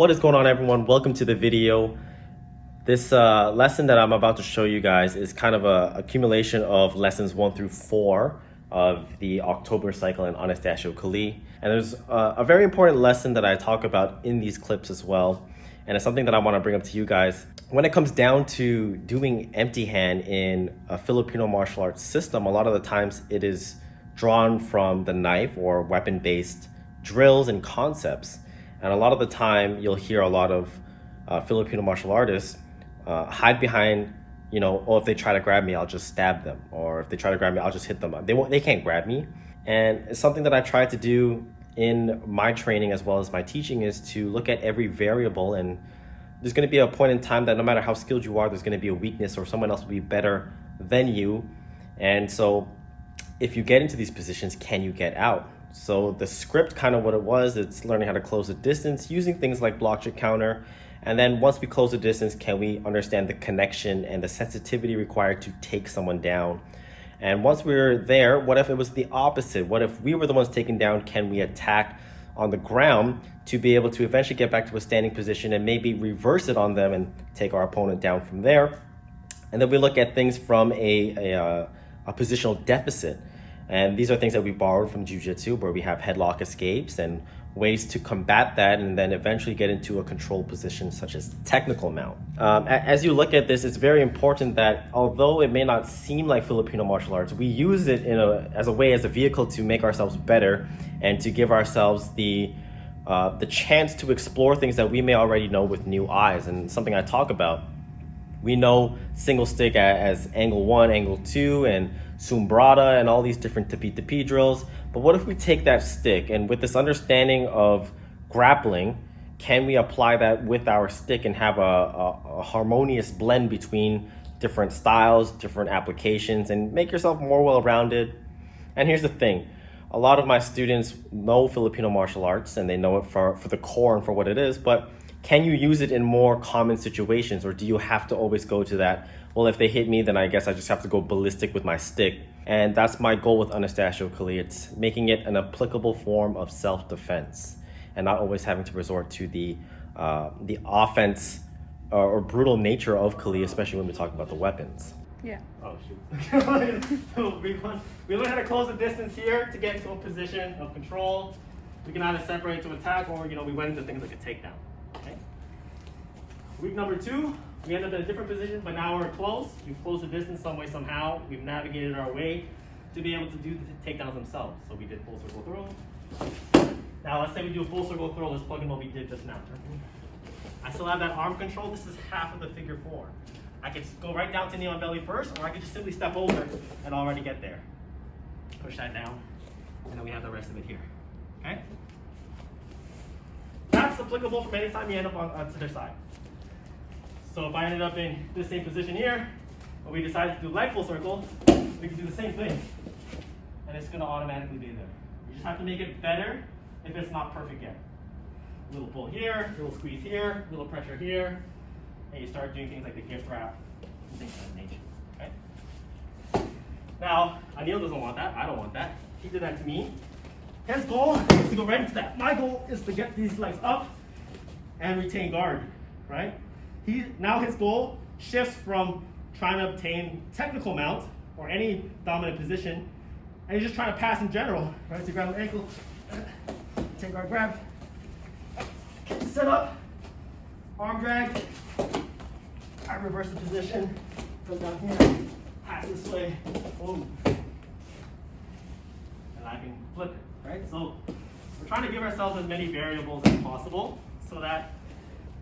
What is going on, everyone? Welcome to the video. This lesson that I'm about to show you guys is kind of a accumulation of lessons 1 through 4 of the October cycle in Anastacio. And there's a very important lesson that I talk about in these clips as well. And it's something that I want to bring up to you guys. When it comes down to doing empty hand in a Filipino martial arts system, a lot of the times it is drawn from the knife or weapon-based drills and concepts. And a lot of the time, you'll hear a lot of Filipino martial artists hide behind, oh, if they try to grab me, I'll just stab them. Or if they try to grab me, I'll just hit them. They can't grab me. And it's something that I try to do in my training as well as my teaching is to look at every variable. And there's going to be a point in time that no matter how skilled you are, there's going to be a weakness or someone else will be better than you. And so if you get into these positions, can you get out? So the script, kind of what it was, it's learning how to close the distance using things like block your counter. And then once we close the distance, can we understand the connection and the sensitivity required to take someone down? And once we're there, what if it was the opposite? What if we were the ones taken down? Can we attack on the ground to be able to eventually get back to a standing position and maybe reverse it on them and take our opponent down from there? And then we look at things from a positional deficit. And these are things that we borrowed from jiu-jitsu, where we have headlock escapes and ways to combat that and then eventually get into a control position such as technical mount. As you look at this, it's very important that although it may not seem like Filipino martial arts, we use it as a vehicle to make ourselves better and to give ourselves the chance to explore things that we may already know with new eyes. And something I talk about, we know single stick as angle 1, angle 2, and sumbrada and all these different tipi drills. But what if we take that stick and with this understanding of grappling, can we apply that with our stick and have a harmonious blend between different styles, different applications, and make yourself more well-rounded? And here's the thing. A lot of my students know Filipino martial arts and they know it for the core and for what it is, but can you use it in more common situations, or do you have to always go to that, well, if they hit me, then I guess I just have to go ballistic with my stick? And that's my goal with Anastacio. It's making it an applicable form of self-defense and not always having to resort to the offense or brutal nature of Kali, especially when we talk about the weapons. Yeah. Oh, shoot. So we learn how to close the distance here to get into a position of control. We can either separate to attack, or we went into things like a takedown. Okay. Week number 2, we end up in a different position, but now we're close. We've closed the distance some way, somehow. We've navigated our way to be able to do the takedowns themselves. So we did full circle throw. Now let's say we do a full circle throw. Let's plug in what we did just now. I still have that arm control. This is half of the figure 4. I could go right down to knee on belly first, or I could just simply step over and already get there. Push that down, and then we have the rest of it here. Okay? That's applicable from any time you end up on to their side. So if I ended up in this same position here, but we decided to do leg full circle, we can do the same thing. And it's going to automatically be there. You just have to make it better if it's not perfect yet. A little pull here, a little squeeze here, a little pressure here, and you start doing things like the gift wrap and things of that nature. Okay? Now, Anil doesn't want that. I don't want that. He did that to me. His goal is to go right into that. My goal is to get these legs up and retain guard, right? Now his goal shifts from trying to obtain technical mount or any dominant position, and he's just trying to pass in general, right? So grab an ankle, take guard grab, sit up, arm drag, I reverse the position, go down here, pass this way, boom, and I can flip it, right? So we're trying to give ourselves as many variables as possible so that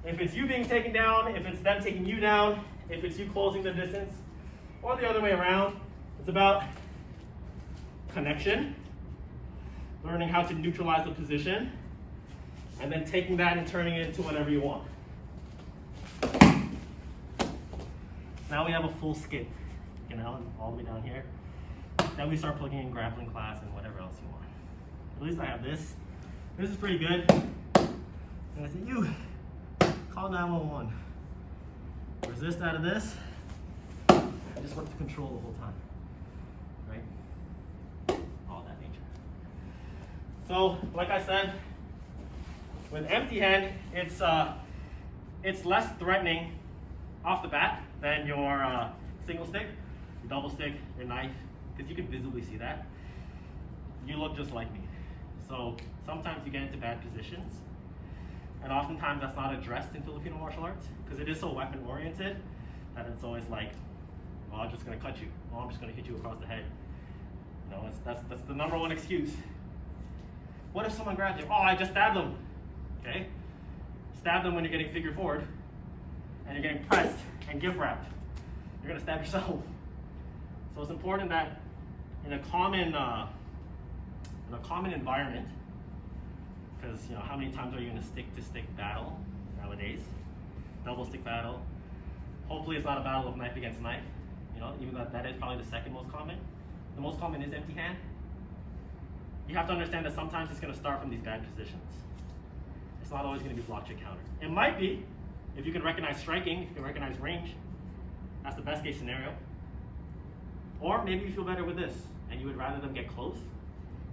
if it's you being taken down, if it's them taking you down, if it's you closing the distance, or the other way around, it's about connection, learning how to neutralize the position, and then taking that and turning it into whatever you want. Now we have a full skip, all the way down here. Then we start plugging in grappling class and whatever else you want. At least I have this. This is pretty good. And I say, you, call 911. Resist out of this. I just work to control the whole time, right? All that nature. So, like I said, With empty hand, it's less threatening off the bat than your single stick, your double stick, your knife, because you can visibly see that. You look just like me. So sometimes you get into bad positions, and oftentimes that's not addressed in Filipino martial arts because it is so weapon oriented that it's always like, well, I'm just gonna cut you, or I'm just gonna hit you across the head. You know, that's the number one excuse. What if someone grabs you? Oh, I just stabbed them. Okay? Stab them when you're getting figure forward and you're getting pressed and gift wrapped. You're gonna stab yourself. So it's important that in a common environment, because you know how many times are you in a stick-to-stick battle nowadays? Double stick battle. Hopefully it's not a battle of knife against knife. You know, even that is probably the second most common. The most common is empty hand. You have to understand that sometimes it's going to start from these bad positions. It's not always going to be block check counter. It might be, if you can recognize striking, if you can recognize range. That's the best case scenario. Or maybe you feel better with this, and you would rather them get close,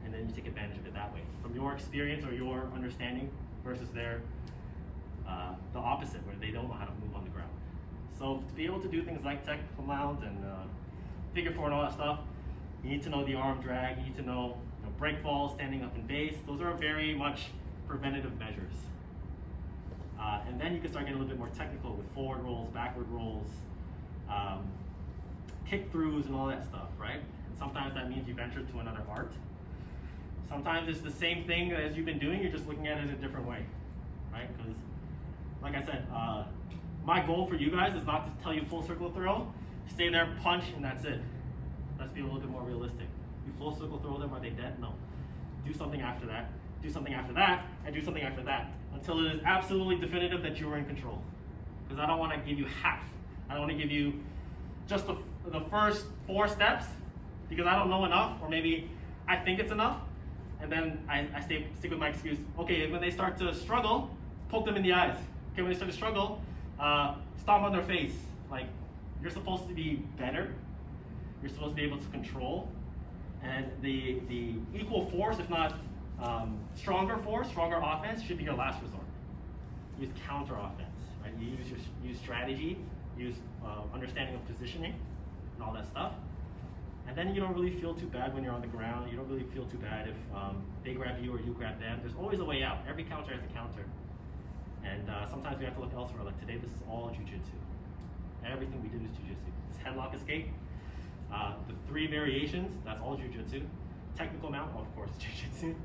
and then you take advantage of it that way. From your experience or your understanding versus their, the opposite, where they don't know how to move on the ground. So to be able to do things like technical mount and figure four and all that stuff, you need to know the arm drag, you need to know break falls, standing up in base. Those are very much preventative measures. And then you can start getting a little bit more technical with forward rolls, backward rolls, kick throughs and all that stuff, right? And sometimes that means you venture to another art. Sometimes it's the same thing as you've been doing, you're just looking at it a different way, right? Because, like I said, my goal for you guys is not to tell you full circle throw, stay there, punch, and that's it. Let's be a little bit more realistic. You full circle throw them, are they dead? No. Do something after that, do something after that, and do something after that, until it is absolutely definitive that you are in control. Because I don't want to give you half. I don't want to give you just the first 4 steps, because I don't know enough, or maybe I think it's enough, and then I stick with my excuse. Okay, when they start to struggle, poke them in the eyes. Okay, when they start to struggle, stomp on their face. Like, you're supposed to be better. You're supposed to be able to control. And the equal force, if not stronger force, stronger offense, should be your last resort. Use counter offense, right? You use strategy, use understanding of positioning, and all that stuff. And then you don't really feel too bad when you're on the ground. You don't really feel too bad if they grab you or you grab them. There's always a way out. Every counter has a counter. And sometimes we have to look elsewhere. Like today, this is all jiu-jitsu. Everything we did is jiu-jitsu. This headlock escape, the 3 variations, that's all jiu-jitsu. Technical mount, well, of course, jiu-jitsu,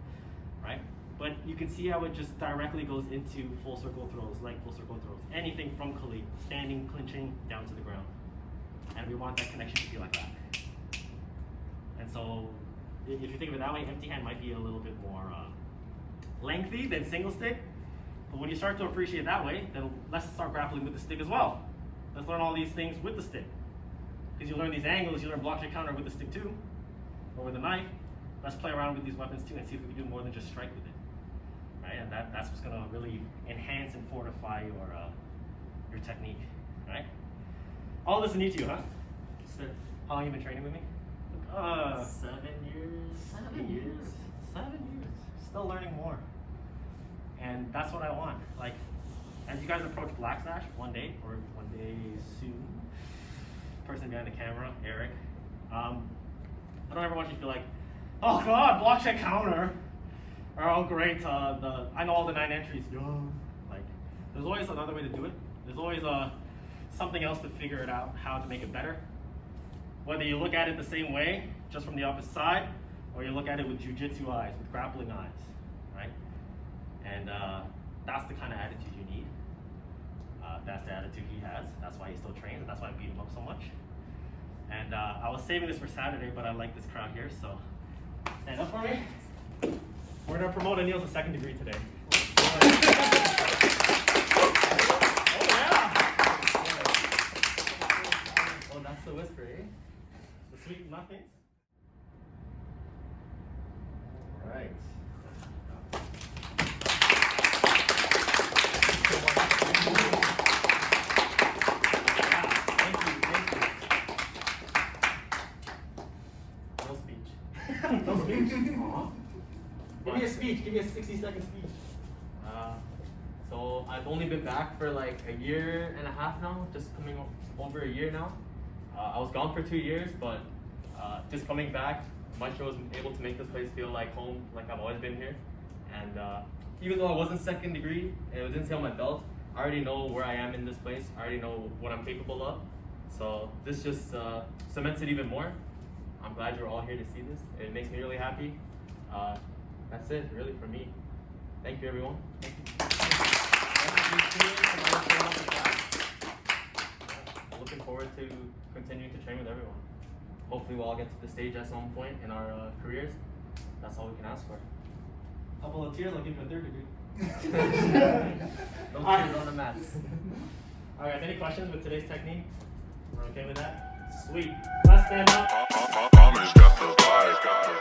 right? But you can see how it just directly goes into full circle throws, leg full circle throws. Anything from Kali, standing, clinching, down to the ground. And we want that connection to be like that. And so, if you think of it that way, empty hand might be a little bit more lengthy than single stick. But when you start to appreciate it that way, then let's start grappling with the stick as well. Let's learn all these things with the stick. Because you learn these angles, you learn block check counter with the stick too, or with the knife. Let's play around with these weapons too and see if we can do more than just strike with it. Right? And that's what's gonna really enhance and fortify your technique, right? All this is new to you, huh? So, how long have you been training with me? 7 years. 7 years. 7 years. Still learning more. And that's what I want. Like, as you guys approach Black Sash one day soon, person behind the camera, Eric, I don't ever want you to feel like, oh God, block check counter. Or oh great, I know all the 9 entries. Like, there's always another way to do it. There's always something else to figure it out, how to make it better. Whether you look at it the same way, just from the opposite side, or you look at it with jiu-jitsu eyes, with grappling eyes, right? And that's the kind of attitude you need. That's the attitude he has. That's why he still trains, and that's why I beat him up so much. And I was saving this for Saturday, but I like this crowd here, so stand up for me. We're gonna promote Anil's 2nd degree today. Oh yeah! Oh, that's the whisper, eh? The sweet nothings. All right. No speech. No speech. Give me a speech. Give me a 60-second speech. been back for like a year and a half now, just coming over a year now. I was gone for 2 years, but just coming back, Maestro was able to make this place feel like home, like I've always been here. And even though I wasn't second degree, it didn't say on my belt, I already know where I am in this place. I already know what I'm capable of. So this just cements it even more. I'm glad you're all here to see this. It makes me really happy. That's it, really, for me. Thank you, everyone. Thank you. I'm looking forward to continuing to train with everyone. Hopefully we'll all get to the stage at some point in our careers. That's all we can ask for. A volunteer, I'll give you a third degree. No tears on the mats. Alright, any questions with today's technique? We're okay with that? Sweet. Let's stand up. Mama's got the vibe.